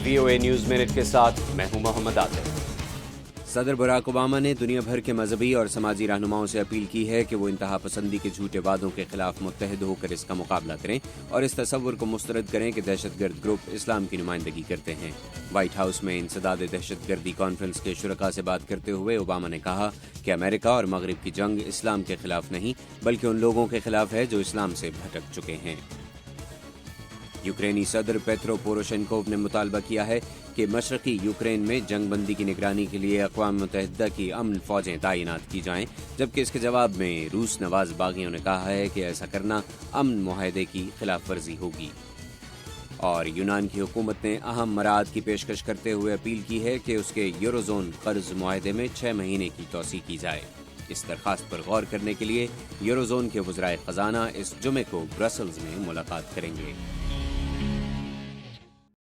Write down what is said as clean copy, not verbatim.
VOA news minute کے ساتھ میں ہوں محمد عادل۔ صدر براک اوباما نے دنیا بھر کے مذہبی اور سماجی رہنماؤں سے اپیل کی ہے کہ وہ انتہا پسندی کے جھوٹے وعدوں کے خلاف متحد ہو کر اس کا مقابلہ کریں اور اس تصور کو مسترد کریں کہ دہشت گرد گروپ اسلام کی نمائندگی کرتے ہیں۔ وائٹ ہاؤس میں انسداد دہشت گردی کانفرنس کے شرکاء سے بات کرتے ہوئے اوباما نے کہا کہ امریکہ اور مغرب کی جنگ اسلام کے خلاف نہیں بلکہ ان لوگوں کے خلاف ہے جو اسلام سے بھٹک چکے ہیں۔ یوکرینی صدر پیٹرو پوروشینکو نے مطالبہ کیا ہے کہ مشرقی یوکرین میں جنگ بندی کی نگرانی کے لیے اقوام متحدہ کی امن فوجیں تعینات کی جائیں، جبکہ اس کے جواب میں روس نواز باغیوں نے کہا ہے کہ ایسا کرنا امن معاہدے کی خلاف ورزی ہوگی۔ اور یونان کی حکومت نے اہم مراعات کی پیشکش کرتے ہوئے اپیل کی ہے کہ اس کے یوروزون قرض معاہدے میں 6 مہینے کی توسیع کی جائے۔ اس درخواست پر غور کرنے کے لیے یوروزون کے وزرائے خزانہ اس جمعے کو برسلز میں ملاقات کریں گے۔